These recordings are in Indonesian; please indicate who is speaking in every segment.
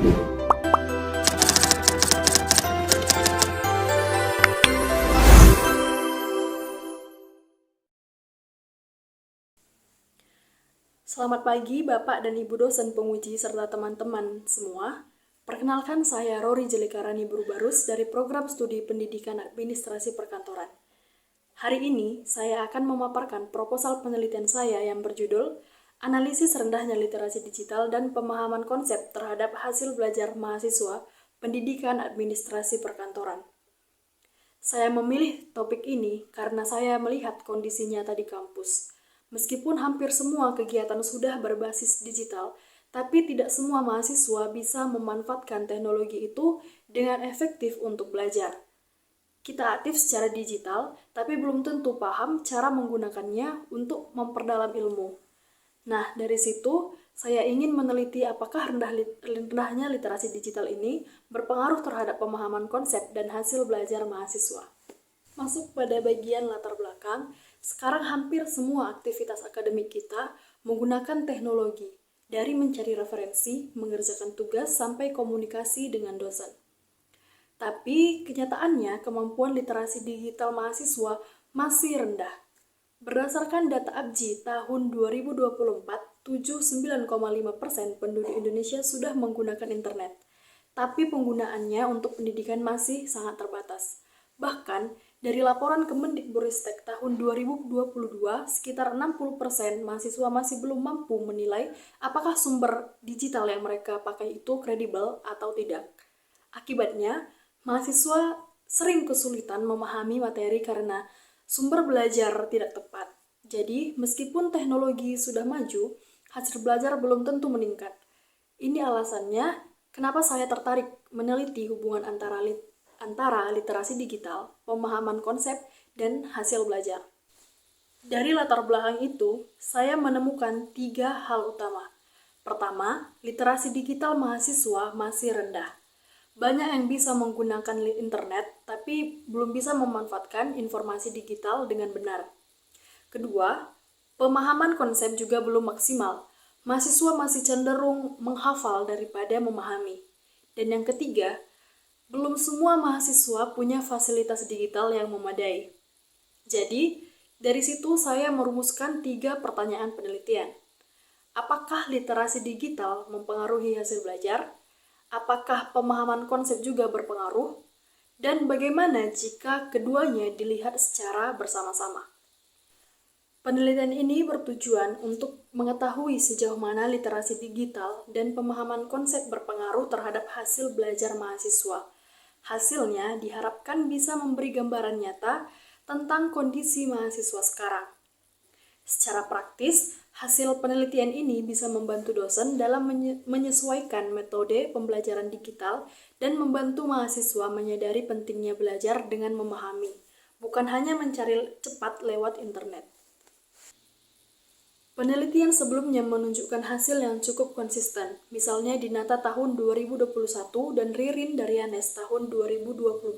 Speaker 1: Selamat pagi Bapak dan Ibu dosen penguji serta teman-teman semua. Perkenalkan saya Rory Jelikarani Burubarus dari Program Studi Pendidikan Administrasi Perkantoran. Hari ini saya akan memaparkan proposal penelitian saya yang berjudul Analisis Rendahnya Literasi Digital dan Pemahaman Konsep Terhadap Hasil Belajar Mahasiswa Pendidikan Administrasi Perkantoran. Saya memilih topik ini karena saya melihat kondisi nyata di kampus. Meskipun hampir semua kegiatan sudah berbasis digital, tapi tidak semua mahasiswa bisa memanfaatkan teknologi itu dengan efektif untuk belajar. Kita aktif secara digital, tapi belum tentu paham cara menggunakannya untuk memperdalam ilmu. Nah, dari situ saya ingin meneliti apakah rendahnya literasi digital ini berpengaruh terhadap pemahaman konsep dan hasil belajar mahasiswa. Masuk pada bagian latar belakang, sekarang hampir semua aktivitas akademik kita menggunakan teknologi, dari mencari referensi, mengerjakan tugas, sampai komunikasi dengan dosen. Tapi kenyataannya kemampuan literasi digital mahasiswa masih rendah. Berdasarkan data ABJI tahun 2024, 79,5% penduduk Indonesia sudah menggunakan internet, tapi penggunaannya untuk pendidikan masih sangat terbatas. Bahkan, dari laporan Kemendikbudristek tahun 2022, sekitar 60% mahasiswa masih belum mampu menilai apakah sumber digital yang mereka pakai itu kredibel atau tidak. Akibatnya, mahasiswa sering kesulitan memahami materi karena sumber belajar tidak tepat. Jadi, meskipun teknologi sudah maju, hasil belajar belum tentu meningkat. Ini alasannya kenapa saya tertarik meneliti hubungan antara literasi digital, pemahaman konsep, dan hasil belajar. Dari latar belakang itu, saya menemukan 3 hal utama. Pertama, literasi digital mahasiswa masih rendah. Banyak yang bisa menggunakan internet, tapi belum bisa memanfaatkan informasi digital dengan benar. Kedua, pemahaman konsep juga belum maksimal. Mahasiswa masih cenderung menghafal daripada memahami. Dan yang ketiga, belum semua mahasiswa punya fasilitas digital yang memadai. Jadi, dari situ saya merumuskan 3 pertanyaan penelitian. Apakah literasi digital mempengaruhi hasil belajar? Apakah pemahaman konsep juga berpengaruh? Dan bagaimana jika keduanya dilihat secara bersama-sama? Penelitian ini bertujuan untuk mengetahui sejauh mana literasi digital dan pemahaman konsep berpengaruh terhadap hasil belajar mahasiswa. Hasilnya diharapkan bisa memberi gambaran nyata tentang kondisi mahasiswa sekarang. Secara praktis, hasil penelitian ini bisa membantu dosen dalam menyesuaikan metode pembelajaran digital dan membantu mahasiswa menyadari pentingnya belajar dengan memahami, bukan hanya mencari cepat lewat internet. Penelitian sebelumnya menunjukkan hasil yang cukup konsisten, misalnya di Nata tahun 2021 dan Ririn Daryanes tahun 2022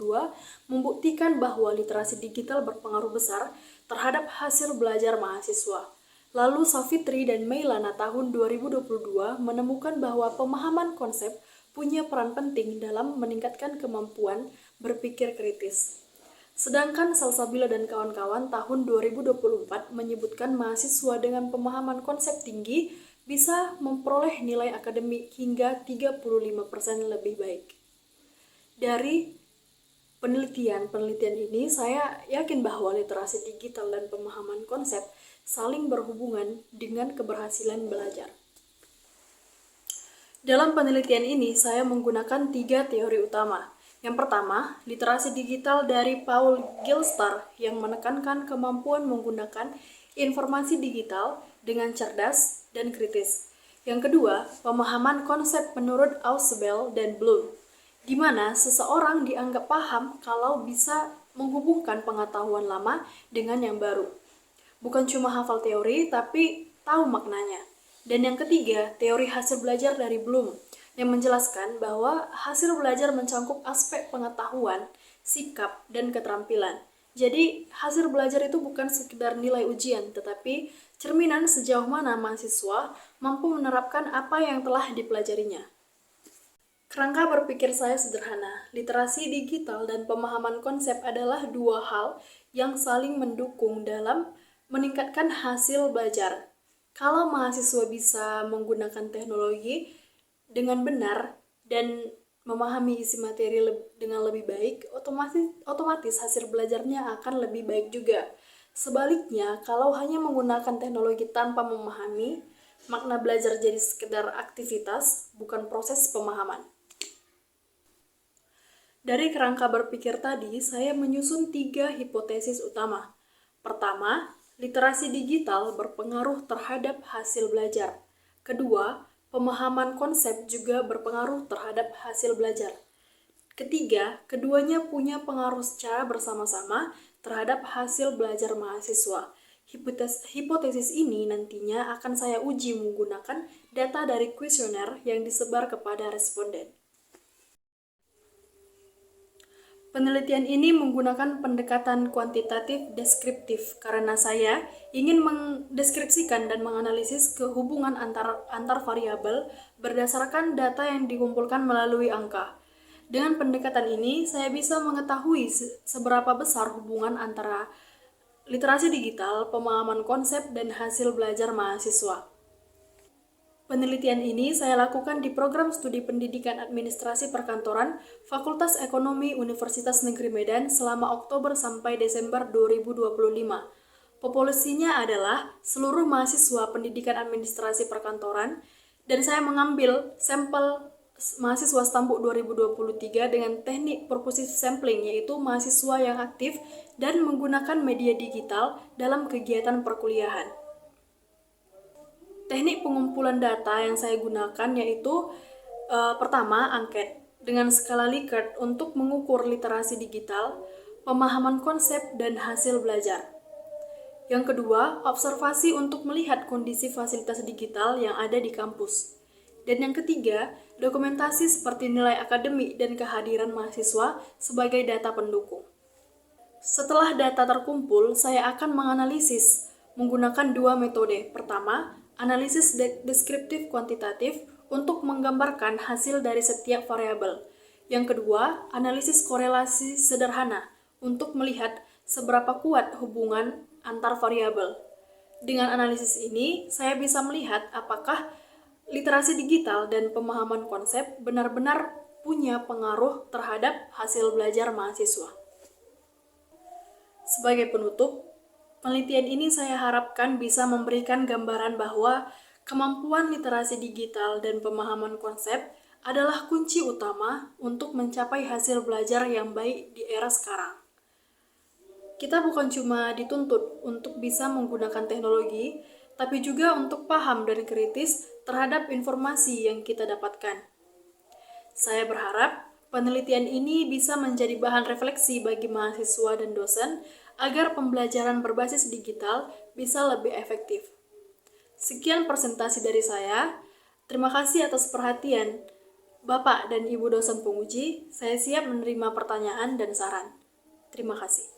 Speaker 1: membuktikan bahwa literasi digital berpengaruh besar terhadap hasil belajar mahasiswa. Lalu Safitri dan Meilana tahun 2022 menemukan bahwa pemahaman konsep punya peran penting dalam meningkatkan kemampuan berpikir kritis. Sedangkan Salsabila dan kawan-kawan tahun 2024 menyebutkan mahasiswa dengan pemahaman konsep tinggi bisa memperoleh nilai akademik hingga 35% lebih baik. Dari penelitian ini, saya yakin bahwa literasi digital dan pemahaman konsep saling berhubungan dengan keberhasilan belajar. Dalam penelitian ini, saya menggunakan 3 teori utama. Yang pertama, literasi digital dari Paul Gilster yang menekankan kemampuan menggunakan informasi digital dengan cerdas dan kritis. Yang kedua, pemahaman konsep menurut Ausubel dan Bloom, di mana seseorang dianggap paham kalau bisa menghubungkan pengetahuan lama dengan yang baru. Bukan cuma hafal teori, tapi tahu maknanya. Dan yang ketiga, teori hasil belajar dari Bloom, yang menjelaskan bahwa hasil belajar mencakup aspek pengetahuan, sikap, dan keterampilan. Jadi, hasil belajar itu bukan sekedar nilai ujian, tetapi cerminan sejauh mana mahasiswa mampu menerapkan apa yang telah dipelajarinya. Kerangka berpikir saya sederhana. Literasi digital dan pemahaman konsep adalah dua hal yang saling mendukung dalam meningkatkan hasil belajar. Kalau mahasiswa bisa menggunakan teknologi dengan benar dan memahami isi materi dengan lebih baik, otomatis hasil belajarnya akan lebih baik juga. Sebaliknya, kalau hanya menggunakan teknologi tanpa memahami, makna belajar jadi sekedar aktivitas, bukan proses pemahaman. Dari kerangka berpikir tadi, saya menyusun 3 hipotesis utama. Pertama, literasi digital berpengaruh terhadap hasil belajar. Kedua, pemahaman konsep juga berpengaruh terhadap hasil belajar. Ketiga, keduanya punya pengaruh secara bersama-sama terhadap hasil belajar mahasiswa. Hipotesis ini nantinya akan saya uji menggunakan data dari kuesioner yang disebar kepada responden. Penelitian ini menggunakan pendekatan kuantitatif deskriptif karena saya ingin mendeskripsikan dan menganalisis kehubungan antar variabel berdasarkan data yang dikumpulkan melalui angka. Dengan pendekatan ini, saya bisa mengetahui seberapa besar hubungan antara literasi digital, pemahaman konsep, dan hasil belajar mahasiswa. Penelitian ini saya lakukan di program studi pendidikan administrasi perkantoran Fakultas Ekonomi Universitas Negeri Medan selama Oktober sampai Desember 2025. Populasinya adalah seluruh mahasiswa pendidikan administrasi perkantoran dan saya mengambil sampel mahasiswa Stambuk 2023 dengan teknik purposive sampling, yaitu mahasiswa yang aktif dan menggunakan media digital dalam kegiatan perkuliahan. Teknik pengumpulan data yang saya gunakan yaitu pertama, angket dengan skala Likert untuk mengukur literasi digital, pemahaman konsep, dan hasil belajar. Yang kedua, observasi untuk melihat kondisi fasilitas digital yang ada di kampus. Dan yang ketiga, dokumentasi seperti nilai akademik dan kehadiran mahasiswa sebagai data pendukung. Setelah data terkumpul, saya akan menganalisis menggunakan 2 metode. Pertama, analisis deskriptif kuantitatif untuk menggambarkan hasil dari setiap variabel. Yang kedua, analisis korelasi sederhana untuk melihat seberapa kuat hubungan antar variabel. Dengan analisis ini, saya bisa melihat apakah literasi digital dan pemahaman konsep benar-benar punya pengaruh terhadap hasil belajar mahasiswa. Sebagai penutup, penelitian ini saya harapkan bisa memberikan gambaran bahwa kemampuan literasi digital dan pemahaman konsep adalah kunci utama untuk mencapai hasil belajar yang baik di era sekarang. Kita bukan cuma dituntut untuk bisa menggunakan teknologi, tapi juga untuk paham dan kritis terhadap informasi yang kita dapatkan. Saya berharap penelitian ini bisa menjadi bahan refleksi bagi mahasiswa dan dosen agar pembelajaran berbasis digital bisa lebih efektif. Sekian presentasi dari saya. Terima kasih atas perhatian. Bapak dan Ibu dosen penguji, saya siap menerima pertanyaan dan saran. Terima kasih.